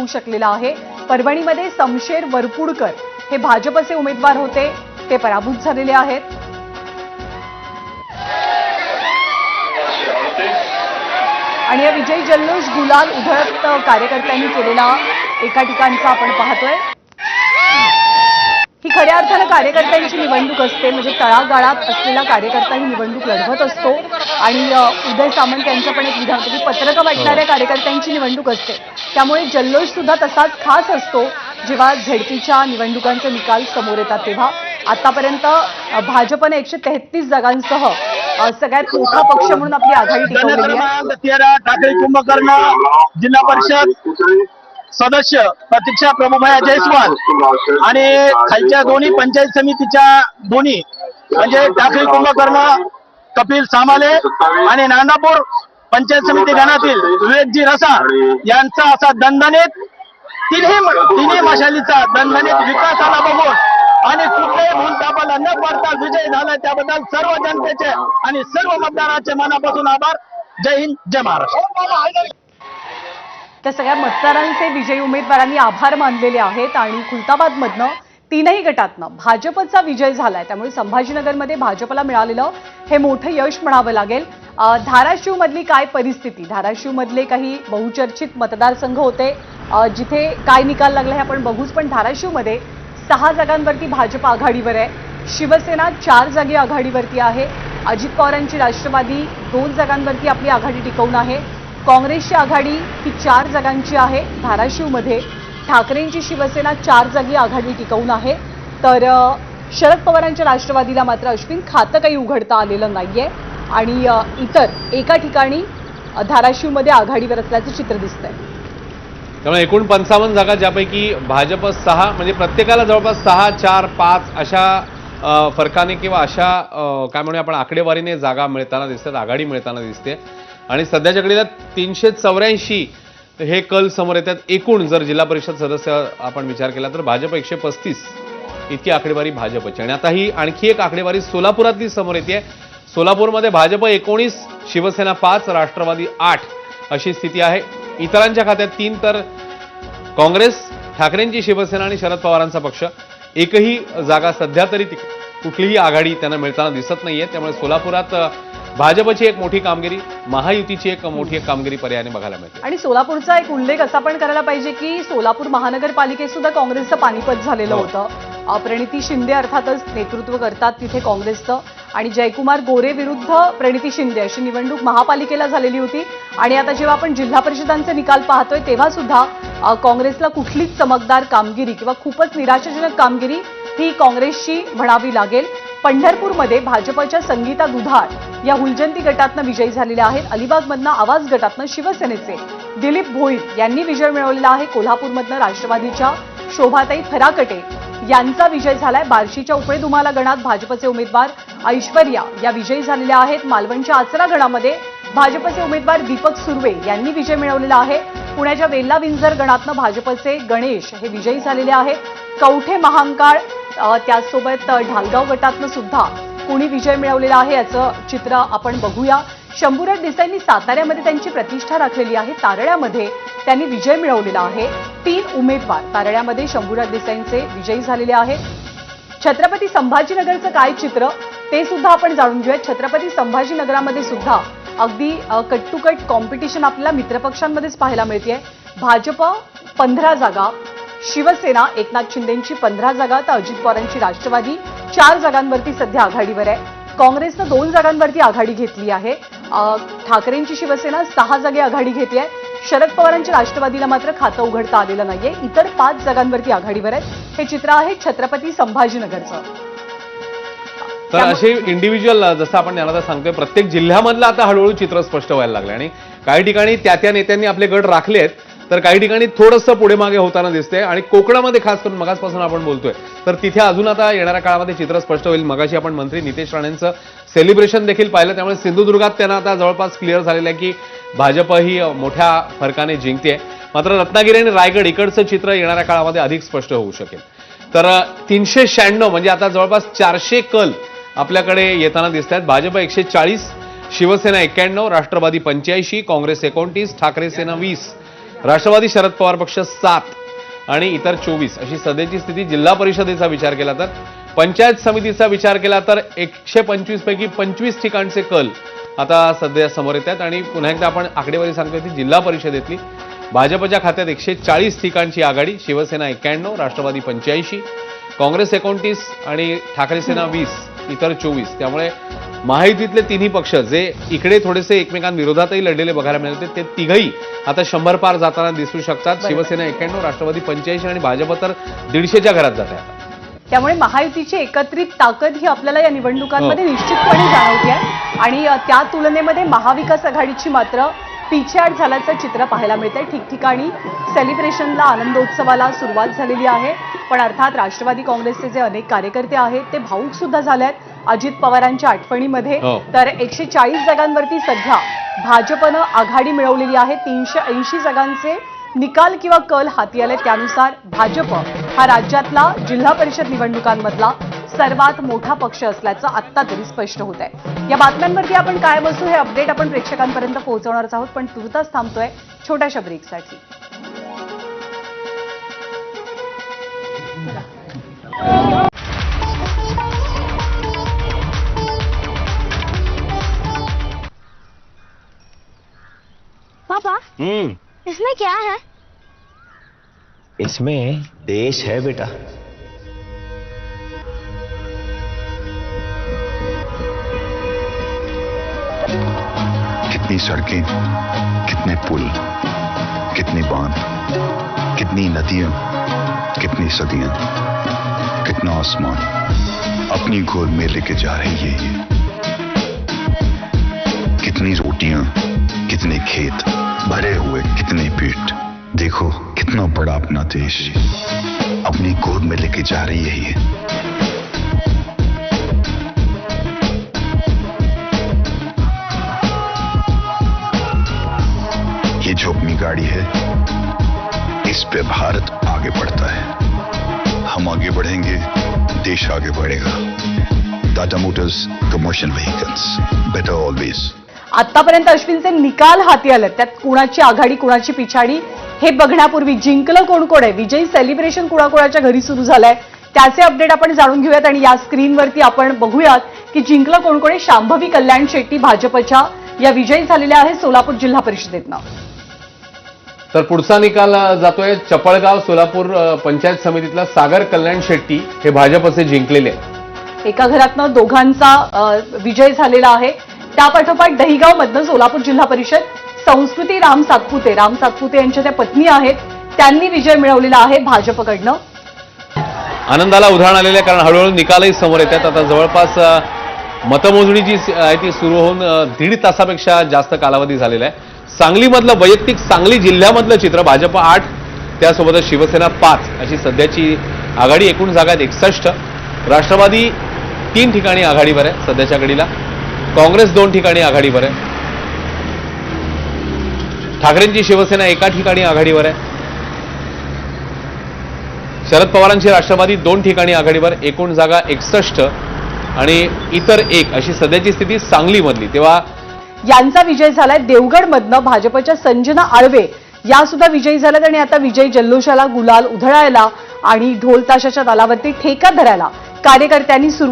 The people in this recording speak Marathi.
होऊ शकलेला आहे। परभणीमध्ये समशेर वरपुडकर हे भाजपचे उमेदवार होते, ते पराभूत झालेले आहेत। आणि या विजयी जल्लोष गुलाल उधळत कार्यकर्त्यांनी केलेला एका ठिकाणचा आपण पाहतोय। ही खऱ्या अर्थानं कार्यकर्त्यांची निवडणूक असते, म्हणजे तळागाळात असलेला कार्यकर्ता ही निवडणूक लढवत असतो। आणि उदय सामंत यांचं पण एक विधान होतं की पत्रकं वाटणाऱ्या कार्यकर्त्यांची निवडणूक असते, त्यामुळे जल्लोष सुद्धा तसाच खास असतो जेव्हा झेडपीच्या निवडणुकांचे निकाल समोर येतात तेव्हा। आतापर्यंत भाजपने 133 जागांसह सगळ्यात मोठा पक्ष म्हणून आपली आघाडी टिकवलेली आहे। ठाकरे कुंभकर्ण जिल्हा परिषद सदस्य प्रतीक्षा प्रभुभाई जयस्वाल आणि खालच्या दोन्ही पंचायत समितीच्या दोन्ही म्हणजे ठाकरे कुंभकर्ण कपिल सामाले आणि नांदापूर पंचायत समिती गणातील विवेकजी रसाळ यांचा असा दणदणीत तिन्ही मशालीचा दणदणीत विकासाला बघून आणि कुठल्याही भूलथापाला न पडता विजय झाला, त्याबद्दल सर्व जनतेचे आणि सर्व मतदारांचे मनापासून आभार। जय हिंद, जय महाराष्ट्र। त्या सगळ्या मतदारांचे विजयी उमेदवारांनी आभार मानलेले आहेत। आणि खुलताबादमधनं तीनही गटातनं भाजपचा विजय झालाय, त्यामुळे संभाजीनगरमध्ये भाजपला मिळालेलं हे मोठं यश म्हणावं लागेल। धाराशिवमधली काय परिस्थिती, धाराशिवमधले काही बहुचर्चित मतदारसंघ होते जिथे काय निकाल लागला हे आपण बघूच, पण धाराशिवमध्ये 6 जागांवरती भाजप आघाडीवर आहे, शिवसेना 4 जागी आघाडीवरती आहे, अजित पवारांची राष्ट्रवादी 2 जागांवरती आपली आघाडी टिकवून आहे, काँग्रेसची आघाडी ही 4 जागांची आहे धाराशिवमध्ये, ठाकरेंची शिवसेना 4 जागी आघाडी टिकवून आहे, तर शरद पवारांच्या राष्ट्रवादीला मात्र अश्विन खातं काही उघडता आलेलं नाहीये आणि इतर एका ठिकाणी धाराशिवमध्ये आघाडीवर असल्याचं चित्र दिसतंय। त्यामुळे एकूण 55 जागा, ज्यापैकी भाजप 6 म्हणजे प्रत्येकाला जवळपास 6, 4, 5 अशा फरकाने किंवा अशा काय म्हणूया आपण आकडेवारीने जागा मिळताना दिसतात, आघाडी मिळताना दिसते। आणि सध्याच्या घडीला 384 हे कल समोर येतात। एकूण जर जिल्हा परिषद सदस्य आपण विचार केला तर भाजप 135 इतकी आकडेवारी भाजपची। आणि आता ही आणखी एक आकडेवारी सोलापुरातली समोर येते। सोलापूरमध्ये भाजप 19, शिवसेना 5, राष्ट्रवादी 8 अशी स्थिती आहे। इतरांच्या खात्यात 3 तर काँग्रेस, ठाकरेंची शिवसेना आणि शरद पवारांचा पक्ष। एकही जागा सध्या तरी कुठलीही आघाडी त्यांना मिळताना दिसत नाहीये, त्यामुळे सोलापुरात भाजपची एक मोठी कामगिरी, महायुतीची एक मोठी कामगिरी पर्यायाने बघायला मिळते। आणि सोलापूरचा एक उल्लेख असा पण करायला पाहिजे की सोलापूर महानगरपालिकेत सुद्धा काँग्रेसचं पानिपत झालेलं होतं। प्रणिती शिंदे अर्थातच नेतृत्व करतात तिथे काँग्रेसचं, आणि जयकुमार गोरे विरुद्ध प्रणिती शिंदे अशी निवडणूक महापालिकेला झालेली होती। आणि आता जेव्हा आपण जिल्हा परिषदांचे निकाल पाहतोय तेव्हा सुद्धा काँग्रेसला कुठलीच चमकदार कामगिरी किंवा खूपच निराशाजनक कामगिरी ही काँग्रेसची म्हणावी लागेल। पंढरपूरमध्ये भाजपच्या संगीता दुधाळ या हुलजंती गटातनं विजयी झालेल्या आहेत। अलिबागमधनं आवाज गटातनं शिवसेनेचे दिलीप भोईर यांनी विजय मिळवलेला आहे। कोल्हापूरमधनं राष्ट्रवादीच्या शोभाताई फराकटे यांचा विजय झालाय। बार्शीच्या उपळे दुमाला गणात भाजपचे उमेदवार ऐश्वर्या या विजयी झालेल्या आहेत। मालवणच्या आचरा गणामध्ये भाजपचे उमेदवार दीपक सुर्वे यांनी विजय मिळवलेला आहे। पुण्याच्या वेल्ला विंझर गणातनं भाजपचे गणेश हे विजयी झालेले आहेत। कवठे महांकाळ त्याचसोबत ढालगाव गटातनं सुद्धा कोणी विजय मिळवलेला आहे याचं चित्र आपण बघूया। शंभूराज देसाईंनी साताऱ्यामध्ये त्यांची प्रतिष्ठा राखलेली आहे, तारळ्यामध्ये त्यांनी विजय मिळवलेला आहे। 3 उमेदवार तारळ्यामध्ये शंभूराज देसाईंचे विजयी झालेले आहेत। छत्रपती संभाजीनगरचं काय चित्र ते सुद्धा आपण जाणून घेऊया। छत्रपती संभाजीनगरामध्ये सुद्धा अगदी कट टू कट कॉम्पिटिशन आपल्याला मित्रपक्षांमध्येच पाहायला मिळते। भाजप 15 जागा, शिवसेना एकनाथ शिंदेंची 15 जागा, तर अजित पवारांची राष्ट्रवादी 4 जागांवरती सध्या आघाडीवर आहे। काँग्रेसनं 2 जागांवरती आघाडी घेतली आहे। ठाकरेंची शिवसेना 6 जागी आघाडी घेतली आहे। शरद पवारांच्या राष्ट्रवादीला मात्र खातं उघडता आलेलं नाहीये, इतर 5 जागांवरती आघाडीवर आहेत। हे चित्र आहे छत्रपती संभाजीनगरचं। तर असे इंडिव्हिज्युअल जसं आपण यांना सांगतोय प्रत्येक जिल्ह्यामधलं आता हळूहळू चित्र स्पष्ट व्हायला लागलं आणि काही ठिकाणी त्या नेत्यांनी आपले गट राखलेत, तर काही ठिकाणी थोडंसं पुढे मागे होताना दिसते। आणि कोकणामध्ये खास करून मगासपासून आपण बोलतोय तर तिथे अजून आता येणाऱ्या काळामध्ये चित्र स्पष्ट होईल। मगाशी आपण मंत्री नितेश राणेंचं सेलिब्रेशन देखील पाहिलं, त्यामुळे सिंधुदुर्गात त्यांना आता जवळपास क्लिअर झालेलं आहे की भाजप ही मोठ्या फरकाने जिंकते। मात्र रत्नागिरी आणि रायगड इकडचं चित्र येणाऱ्या काळामध्ये अधिक स्पष्ट होऊ शकेल। तर 396 म्हणजे आता जवळपास 400 कल आपल्याकडे येताना दिसत आहेत। भाजप 140, शिवसेना 91, राष्ट्रवादी 85, काँग्रेस 29, ठाकरे सेना 20 राष्ट्रवादी शरद पवार पक्ष 7 आणि इतर 24 अशी सध्याची स्थिती. जिल्हा परिषदेचा विचार केला तर, पंचायत समितीचा विचार केला तर 125 पैकी 25 ठिकाणचे कल आता सध्या समोर येत आहेत. आणि पुन्हा एकदा आपण आकडेवारी सांगतोय ती जिल्हा परिषदेतली. भाजपच्या खात्यात 140 ठिकाणची आघाडी, शिवसेना 91, राष्ट्रवादी 85, काँग्रेस 29 आणि ठाकरे सेना 20, इतर 24. त्यामुळे महायुतीतले तिन्ही पक्ष जे इकडे थोडेसे एकमेकांविरोधातही लढलेले बघायला मिळाले ते तिघही आता 100 पार जाताना दिसू शकतात. शिवसेना 91, राष्ट्रवादी 85 आणि भाजप तर 150च्या घरात जात आहे. त्यामुळे महायुतीची एकत्रित ताकद ही आपल्याला या निवडणुकांमध्ये निश्चितपणे जाणवते आहे. आणि त्या तुलनेमध्ये महाविकास आघाडीची मात्र पिछेहाट झाल्याचं चित्र पाहायला मिळतंय. ठिकठिकाणी सेलिब्रेशनला, आनंदोत्सवाला सुरुवात झालेली आहे. पण अर्थात राष्ट्रवादी काँग्रेसचे जे अनेक कार्यकर्ते आहेत ते भाऊक सुद्धा झाले आहेत अजित पवारांच्या आठवणीमध्ये. तर 140 जागांवरती सध्या भाजपनं आघाडी मिळवलेली आहे. 380 जागांचे निकाल किंवा कल हाती आले. त्यानुसार भाजप हा राज्यातला जिल्हा परिषद निवडणुकांमधला सर्वात मोठा पक्ष असल्याचं आत्ता तरी स्पष्ट होत आहे. या बातम्यांवरती आपण काय बसू हे अपडेट आपण प्रेक्षकांपर्यंत पोहोचवणारच आहोत. पण तुर्तास थांबतोय छोट्याशा ब्रेकसाठी. पापा इसमें क्या है? इसमें देश है बेटा. कितनी सड़कें, कितने पुल, कितने बांध, कितनी नदियां, कितनी सदियां, कितना आसमान अपनी गोद में लेके जा रही है ये. कितनी रोटियां, कितने खेत, भरे हुए कितने पेट. देखो कितना बड़ा अपना देश अपनी गोद में लेके जा रही है ये. ये जो अपनी गाड़ी है इस पे भारत आगे बढ़ता है. हम आगे बढ़ेंगे, देश आगे बढ़ेगा. Tata Motors commercial vehicles, better always. आतापर्यंत अश्विनचे निकाल हाती आले. त्यात कुणाची आघाडी, कुणाची पिछाडी हे बघण्यापूर्वी जिंकलं कोण कोण आहे, विजयी सेलिब्रेशन कुणाकुणाच्या घरी सुरू झालंय त्याचे अपडेट आपण जाणून घेऊयात. आणि या स्क्रीनवरती आपण बघूयात की जिंकलं कोण कोण आहे. शांभवी कल्याण शेट्टी भाजपच्या या विजयी झालेल्या आहेत सोलापूर जिल्हा परिषदेतनं. तर पुढचा निकाल जातोय चपळगाव सोलापूर पंचायत समितीतला सागर कल्याण शेट्टी हे भाजपचे जिंकलेले आहेत. एका घरातनं दोघांचा विजय झालेला आहे. त्यापाठोपाठ दहिगाव मधनं सोलापूर जिल्हा परिषद संस्कृती राम सातपुते यांच्या त्या पत्नी आहेत, त्यांनी विजय मिळवलेला आहे भाजपकडनं. आनंदाला उधाण आलेले कारण हळूहळू निकालही समोर येतात. आता जवळपास मतमोजणी जी आहे ती सुरू होऊन 1.5 तासापेक्षा जास्त कालावधी झालेला आहे. सांगलीमधलं वैयक्तिक सांगली जिल्ह्यामधलं चित्र भाजप 8, त्यासोबतच शिवसेना 5 अशी सध्याची आघाडी. एकूण जागा 61. राष्ट्रवादी 3 ठिकाणी आघाडीवर आहे सध्याच्या घडीला. काँग्रेस 2 ठिकाणी आघाडीवर आहे. ठाकरेंची शिवसेना 1 ठिकाणी आघाडीवर आहे. शरद पवारांची राष्ट्रवादी 2 ठिकाणी आघाडीवर. एकूण जागा 61 आणि इतर 1 अशी सध्याची स्थिती सांगलीमधली. तेव्हा यांचा विजय झालाय. देवगडमधनं भाजपच्या संजना आळवे या सुद्धा विजयी झाल्यात. आणि आता विजयी जल्लोषाला गुलाल उधळायला आणि ढोल ताशाच्या तालावरती ठेका धरायला कार्यकर्त्यांनी सुरू